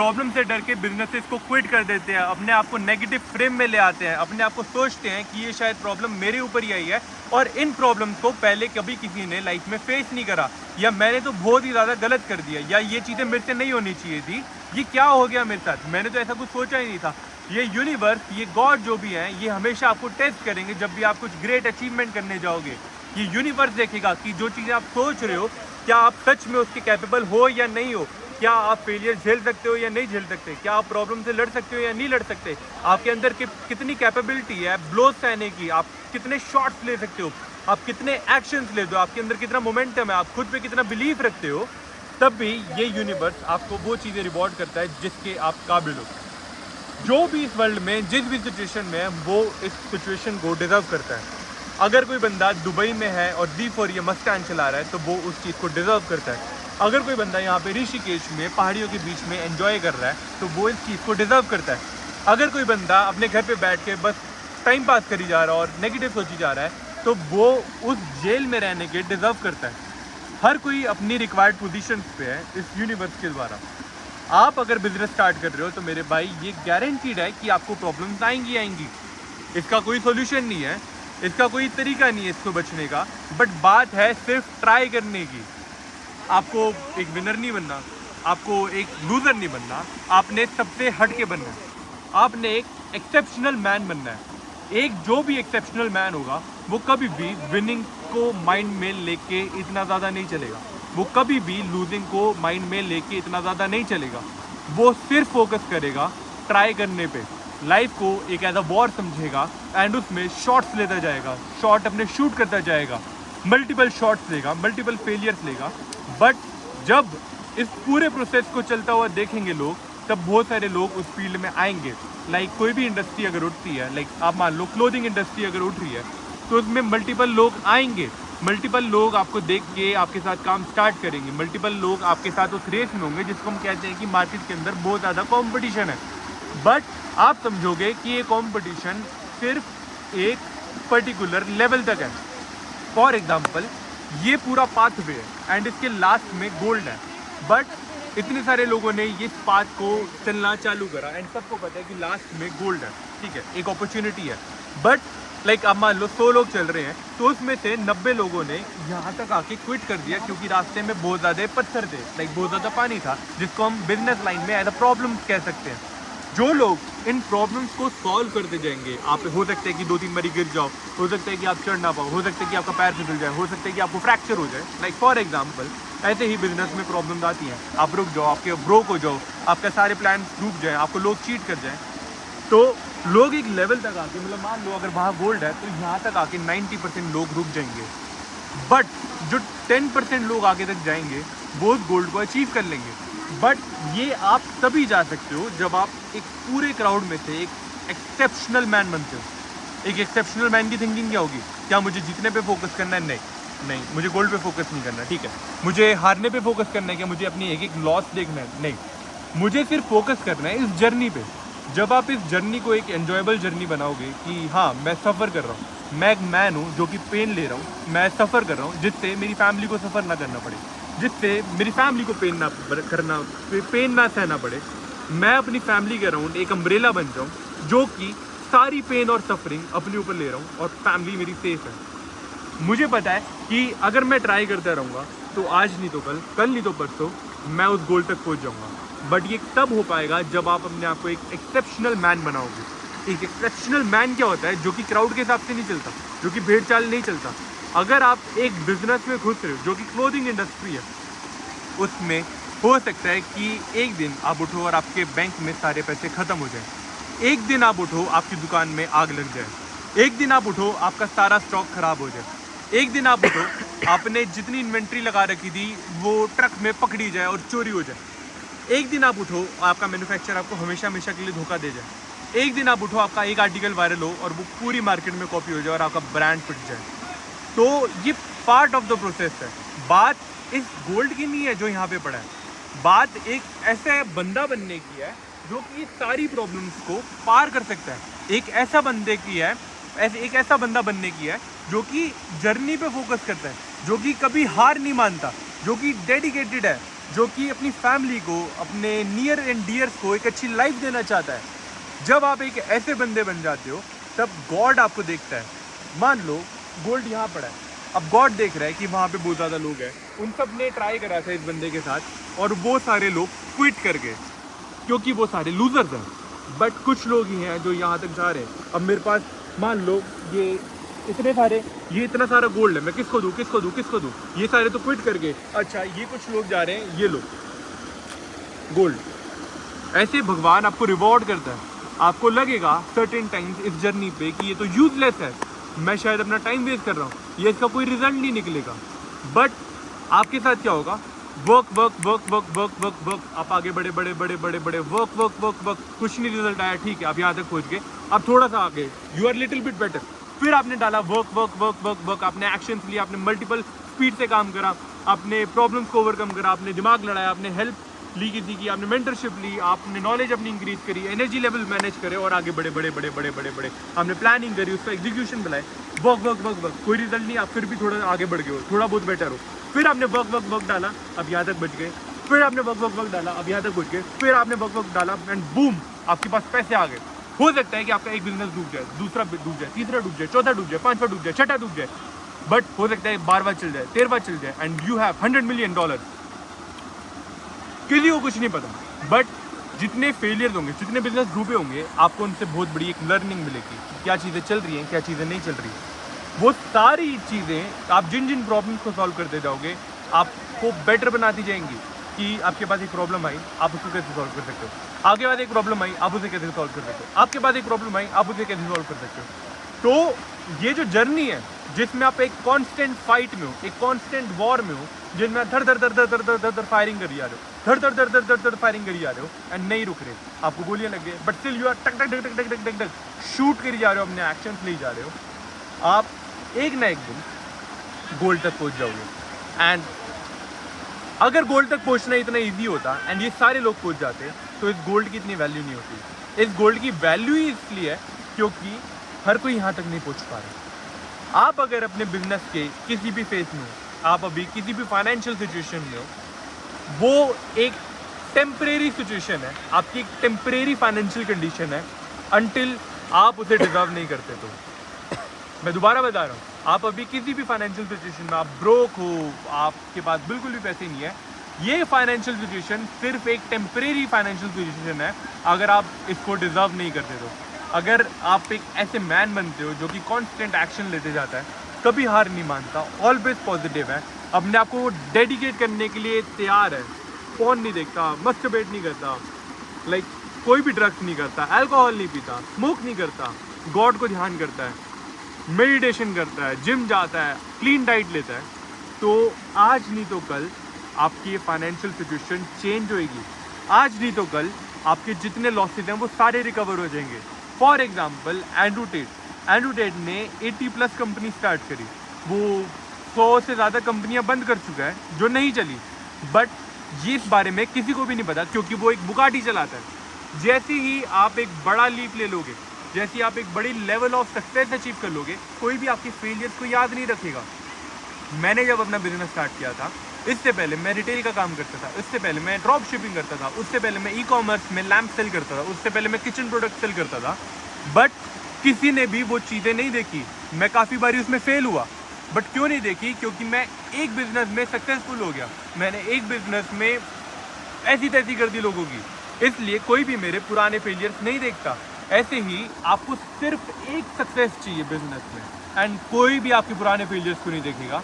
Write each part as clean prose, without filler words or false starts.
Problem से डर के बिजनेसेस को क्विट कर देते हैं, अपने आप को नेगेटिव फ्रेम में ले आते हैं, अपने आप को सोचते हैं कि ये शायद प्रॉब्लम मेरे ऊपर ही आई है और इन प्रॉब्लम को पहले कभी किसी ने लाइफ में फेस नहीं करा, या मैंने तो बहुत ही ज़्यादा गलत कर दिया, या ये चीज़ें मेरे से नहीं होनी चाहिए थी, ये क्या हो गया मेरे साथ, मैंने तो ऐसा कुछ सोचा ही नहीं था। ये यूनिवर्स, ये गॉड जो भी है, ये हमेशा आपको टेस्ट करेंगे जब भी आप कुछ ग्रेट अचीवमेंट करने जाओगे। ये यूनिवर्स देखेगा कि जो चीज़ें आप सोच रहे हो क्या आप सच में उसके कैपेबल हो या नहीं हो, क्या आप फेलियर झेल सकते हो या नहीं झेल सकते, क्या आप प्रॉब्लम से लड़ सकते हो या नहीं लड़ सकते, आपके अंदर कितनी कैपेबिलिटी है ब्लोज सहने की, आप कितने शॉट्स ले सकते हो, आप कितने एक्शंस ले दो, आपके अंदर कितना मोमेंटम है, आप खुद पे कितना बिलीव रखते हो। तब भी ये यूनिवर्स आपको वो चीज़ें रिवॉर्ड करता है जिसके आप काबिल हो। जो भी इस वर्ल्ड में जिस भी सिचुएशन में है वो इस सिचुएशन को डिजर्व करता है। अगर कोई बंदा दुबई में है और D4 ये मस्टैंग चला रहा है तो वो उस चीज़ को डिजर्व करता है। अगर कोई बंदा यहाँ पे ऋषिकेश में पहाड़ियों के बीच में एंजॉय कर रहा है तो वो इस चीज़ को डिजर्व करता है। अगर कोई बंदा अपने घर पे बैठ के बस टाइम पास करी जा रहा है और नेगेटिव सोची जा रहा है तो वो उस जेल में रहने के डिजर्व करता है। हर कोई अपनी रिक्वायर्ड पोजीशन पे है इस यूनिवर्स के द्वारा। आप अगर बिजनेस स्टार्ट कर रहे हो तो मेरे भाई ये गारंटीड है कि आपको प्रॉब्लम्स आएंगी। इसका कोई सोल्यूशन नहीं है, इसका कोई तरीका नहीं है इसको बचने का, बट बात है सिर्फ ट्राई करने की। आपको एक विनर नहीं बनना, आपको एक लूज़र नहीं बनना, आपने सबसे हट के बनना है, आपने एक एक्सेप्शनल मैन बनना है। एक जो भी एक्सेप्शनल मैन होगा वो कभी भी विनिंग को माइंड में लेके इतना ज़्यादा नहीं चलेगा, वो कभी भी लूजिंग को माइंड में लेके इतना ज़्यादा नहीं चलेगा। वो सिर्फ फोकस करेगा ट्राई करने पे, लाइफ को एक एज अ वॉर समझेगा एंड उसमें शॉट्स लेता जाएगा, शॉट अपने शूट करता जाएगा, मल्टीपल शॉट्स लेगा, मल्टीपल फेलियर्स लेगा। बट जब इस पूरे प्रोसेस को चलता हुआ देखेंगे लोग, तब बहुत सारे लोग उस फील्ड में आएंगे। लाइक कोई भी इंडस्ट्री अगर उठती है, लाइक आप मान लो क्लोथिंग इंडस्ट्री अगर उठ रही है तो उसमें मल्टीपल लोग आएंगे, मल्टीपल लोग आपको देख के आपके साथ काम स्टार्ट करेंगे, मल्टीपल लोग आपके साथ उस रेस में होंगे जिसको हम कहते हैं कि मार्केट के अंदर बहुत ज़्यादा कॉम्पिटिशन है। बट आप समझोगे कि ये कॉम्पिटिशन सिर्फ एक पर्टिकुलर लेवल तक है। फॉर एग्जाम्पल ये पूरा पाथवे है एंड इसके लास्ट में गोल्ड है, बट इतने सारे लोगों ने ये पाथ को चलना चालू करा एंड सबको पता है कि लास्ट में गोल्ड है, ठीक है, एक अपॉर्चुनिटी है। बट लाइक अब मान लो 100 लोग चल रहे हैं तो उसमें से 90 लोगों ने यहाँ तक आके क्विट कर दिया क्योंकि रास्ते में बहुत ज़्यादा पत्थर थे, लाइक बहुत ज़्यादा पानी था, जिसको हम बिजनेस लाइन में एज अ प्रॉब्लम कह सकते हैं। जो लोग इन प्रॉब्लम्स को सॉल्व करते जाएंगे, आप हो सकता है कि 2-3 बारी गिर जाओ, हो सकता है कि आप चढ़ ना पाओ, हो सकता है कि आपका पैर फिसल जाए, हो सकता है कि आपको फ्रैक्चर हो जाए। लाइक फॉर एग्जांपल ऐसे ही बिजनेस में प्रॉब्लम्स आती हैं, आप रुक जाओ, आपके ब्रोक हो जाओ, आपका सारे प्लान डूब जाए, आपको लोग चीट कर जाए, तो लोग एक लेवल तक आके, मतलब मान लो अगर वहाँ गोल्ड है तो यहाँ तक आके 90% लोग रुक जाएंगे। बट जो 10% लोग आगे तक जाएंगे वो उस गोल्ड को अचीव कर लेंगे। बट ये आप तभी जा सकते हो जब आप एक पूरे क्राउड में से एक एक्सेप्शनल मैन बनते हो। एक एक्सेप्शनल मैन की थिंकिंग क्या होगी? क्या मुझे जीतने पे फोकस करना है? नहीं, मुझे गोल्ड पे फोकस नहीं करना, ठीक है। मुझे हारने पे फोकस करना है क्या? मुझे अपनी एक लॉस देखना है? नहीं, मुझे सिर्फ फोकस करना है इस जर्नी पे। जब आप इस जर्नी को एक एन्जॉयबल जर्नी बनाओगे कि हाँ मैं सफ़र कर रहा हूँ, मैं एक मैन हूँ जो कि पेन ले रहा हूँ, मैं सफ़र कर रहा हूँ जिससे मेरी फैमिली को सफ़र ना करना पड़े, जिससे मेरी फैमिली को पेन ना सहना पड़े, मैं अपनी फैमिली के अराउंड एक अम्ब्रेला बन जाऊँ जो कि सारी पेन और सफरिंग अपने ऊपर ले रहा हूँ और फैमिली मेरी सेफ है। मुझे पता है कि अगर मैं ट्राई करता रहूँगा तो आज नहीं तो कल नहीं तो परसों मैं उस गोल तक पहुँच जाऊँगा। बट ये तब हो पाएगा जब आप अपने आप को एक एक्सेप्शनल मैन बनाओगे। एक एक्सेप्शनल मैन क्या होता है? जो कि क्राउड के हिसाब से नहीं चलता, जो कि भेड़ चाल नहीं चलता। अगर आप एक बिजनेस में घुस रहे हो जो कि क्लोथिंग इंडस्ट्री है, उसमें हो सकता है कि एक दिन आप उठो और आपके बैंक में सारे पैसे ख़त्म हो जाए, एक दिन आप उठो आपकी दुकान में आग लग जाए, एक दिन आप उठो आपका सारा स्टॉक ख़राब हो जाए, एक दिन आप उठो आपने जितनी इन्वेंट्री लगा रखी थी वो ट्रक में पकड़ी जाए और चोरी हो जाए, एक दिन आप उठो आपका मैन्युफैक्चरर आपको हमेशा के लिए धोखा दे जाए, एक दिन आप उठो आपका एक आर्टिकल वायरल हो और वो पूरी मार्केट में कॉपी हो जाए और आपका ब्रांड पिट जाए। तो ये पार्ट ऑफ द प्रोसेस है। बात इस गोल्ड की नहीं है जो यहाँ पे पड़ा है, बात एक ऐसा बंदा बनने की है जो कि सारी प्रॉब्लम्स को पार कर सकता है। एक ऐसा बंदे की है, एक ऐसा बंदा बनने की है जो कि जर्नी पे फोकस करता है, जो कि कभी हार नहीं मानता, जो कि डेडिकेटेड है, जो कि अपनी फैमिली को, अपने नियर एंड डियर्स को एक अच्छी लाइफ देना चाहता है। जब आप एक ऐसे बंदे बन जाते हो तब गॉड आपको देखता है। मान लो गोल्ड यहाँ पड़ा है, अब गॉड देख रहा है कि वहाँ पे बहुत ज़्यादा लोग हैं, उन सब ने ट्राई करा था इस बंदे के साथ और वो सारे लोग क्विट कर गए क्योंकि वो सारे लूजर्स हैं। बट कुछ लोग ही हैं जो यहाँ तक जा रहे हैं। अब मेरे पास मान लो ये इतना सारा गोल्ड है, मैं किसको दूँ? ये सारे तो क्विट कर गए। अच्छा, ये कुछ लोग जा रहे हैं, ये लो गोल्ड। ऐसे भगवान आपको रिवॉर्ड करता है। आपको लगेगा सर्टेन टाइम्स इस जर्नी पे कि ये तो यूजलेस है, मैं शायद अपना टाइम वेस्ट कर रहा हूँ, ये इसका कोई रिजल्ट नहीं निकलेगा। बट आपके साथ क्या होगा? वर्क, आप आगे बड़े वर्क, कुछ नहीं रिजल्ट आया, ठीक है, आप यहाँ तक पहुँच गए, आप थोड़ा सा आगे, you are little bit better. फिर आपने डाला वर्क, आपने एक्शंस लिया, आपने मल्टीपल स्पीड से काम करा, आपने प्रॉब्लम्स को ओवरकम करा, आपने दिमाग लड़ाया, आपने हेल्प ली किसी की, आपने मेंटरशिप ली, आपने नॉलेज अपनी इंक्रीज करी, एनर्जी लेवल मैनेज करे और आगे बड़े आपने प्लानिंग करी, उसका एग्जीक्यूशन बनाए। वर्क, कोई रिजल्ट नहीं, आप फिर भी थोड़ा आगे बढ़ गए हो, थोड़ा बहुत बेटर हो। फिर आपने वर्क डाला, अब यहाँ तक बच गए। फिर आपने वर्क डाला, अब यहाँ तक बच गए। फिर आपने वर्क डाला एंड बूम, आपके पास पैसे आ गए। हो सकता है कि आपका एक बिजनेस डूब जाए, दूसरा डूब जाए, तीसरा डूब जाए, चौथा डूब जाए, पांचवा डूब जाए, छठा डूब जाए, बट हो सकता है 12वां चल जाए, 13वां चल जाए एंड यू हैव $100 million। किसी को कुछ नहीं पता, बट जितने फेलियर होंगे, जितने बिजनेस डूबे होंगे, आपको उनसे बहुत बड़ी एक लर्निंग मिलेगी, क्या चीज़ें चल रही हैं, क्या चीज़ें नहीं चल रही। वो सारी चीज़ें आप जिन प्रॉब्लम्स को सॉल्व करते जाओगे, आपको बेटर बनाती जाएंगी। कि आपके पास एक प्रॉब्लम आई, आप उसको कैसे सॉल्व कर सकते हो। आपके पास एक प्रॉब्लम आई, आप उसे कैसे सॉल्व कर सकते हो। आपके पास एक प्रॉब्लम आई, आप उसे कैसे सॉल्व कर सकते हो। तो ये जो जर्नी है, जिसमें आप एक कांस्टेंट फाइट में हो, एक कांस्टेंट वॉर में हो, जिनमें धड़ फायरिंग करी जा रहे हो, धड़ फायरिंग करी जा रहे हो एंड नहीं रुक रहे, आपको गोलियां लग गई, बट स्टिल यू आर टक शूट करी जा रहे हो, अपने एक्शंस ले जा रहे हो। आप एक ना एक दिन गोल तक पहुंच जाओगे। एंड अगर गोल्ड तक पहुंचना इतना इजी होता एंड ये सारे लोग पहुंच जाते, तो इस गोल्ड की इतनी वैल्यू नहीं होती। इस गोल्ड की वैल्यू ही इसलिए है क्योंकि हर कोई यहाँ तक नहीं पहुंच पा रहा। आप अगर अपने बिजनेस के किसी भी फेज में हो, आप अभी किसी भी फाइनेंशियल सिचुएशन में हो, वो एक टेम्परेरी सिचुएशन है, आपकी एक टेम्परेरी फाइनेंशियल कंडीशन है, अनटिल आप उसे डिजर्व नहीं करते। तो मैं दोबारा बता रहा हूँ, आप अभी किसी भी फाइनेंशियल सिचुएशन में, आप ब्रोक हो, आपके पास बिल्कुल भी पैसे नहीं है, ये फाइनेंशियल सिचुएशन सिर्फ एक टेम्परेरी फाइनेंशियल सिचुएशन है अगर आप इसको डिजर्व नहीं करते। तो अगर आप एक ऐसे मैन बनते हो जो कि कॉन्स्टेंट एक्शन लेते जाता है, कभी हार नहीं मानता, ऑलवेज पॉजिटिव है, अपने आप को डेडिकेट करने के लिए तैयार है, फोन नहीं देखता, मस्टरबेट नहीं करता, लाइक कोई भी ड्रग्स नहीं करता, अल्कोहल नहीं पीता, स्मोक नहीं करता, गॉड को ध्यान करता है, मेडिटेशन करता है, जिम जाता है, क्लीन डाइट लेता है, तो आज नहीं तो कल आपकी फाइनेंशियल सिचुएशन चेंज होएगी। आज नहीं तो कल आपके जितने लॉसेज हैं वो सारे रिकवर हो जाएंगे। फॉर एग्जांपल एंड्रू टेट ने 80+ कंपनी स्टार्ट करी, वो 100 से ज़्यादा कंपनियां बंद कर चुका है जो नहीं चली, बट ये इस बारे में किसी को भी नहीं पता क्योंकि वो एक बुगाटी चलाता है। जैसे ही आप एक बड़ा लीप ले लोगे, जैसे ही आप एक बड़ी लेवल ऑफ सक्सेस अचीव कर लोगे, कोई भी आपके फेलियर्स को याद नहीं रखेगा। मैंने जब अपना बिजनेस स्टार्ट किया था, इससे पहले मैं रिटेल का काम करता था, इससे पहले मैं ड्रॉप शिपिंग करता था, उससे पहले मैं ई-कॉमर्स में लैम्प सेल करता था, उससे पहले मैं किचन प्रोडक्ट सेल करता था, बट किसी ने भी वो चीज़ें नहीं देखी। मैं काफ़ी बारी उसमें फेल हुआ, बट क्यों नहीं देखी? क्योंकि मैं एक बिजनेस में सक्सेसफुल हो गया, मैंने एक बिजनेस में ऐसी तैसी कर दी लोगों की, इसलिए कोई भी मेरे पुराने फेलियर्स नहीं देखता। ऐसे ही आपको सिर्फ एक सक्सेस चाहिए बिजनेस में एंड कोई भी आपके पुराने फेलियर्स को नहीं देखेगा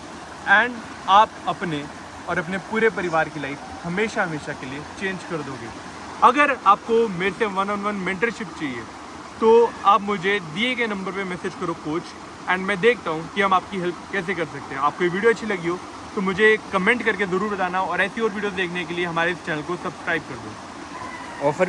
एंड आप अपने और अपने पूरे परिवार की लाइफ हमेशा हमेशा के लिए चेंज कर दोगे। अगर आपको मेरे से 1-on-1 मेंटरशिप चाहिए तो आप मुझे दिए गए नंबर पे मैसेज करो कोच, एंड मैं देखता हूँ कि हम आपकी हेल्प कैसे कर सकते हैं। आपको ये वीडियो अच्छी लगी हो तो मुझे कमेंट करके ज़रूर बताना, और ऐसी और वीडियोस देखने के लिए हमारे इस चैनल को सब्सक्राइब कर दो। ऑफर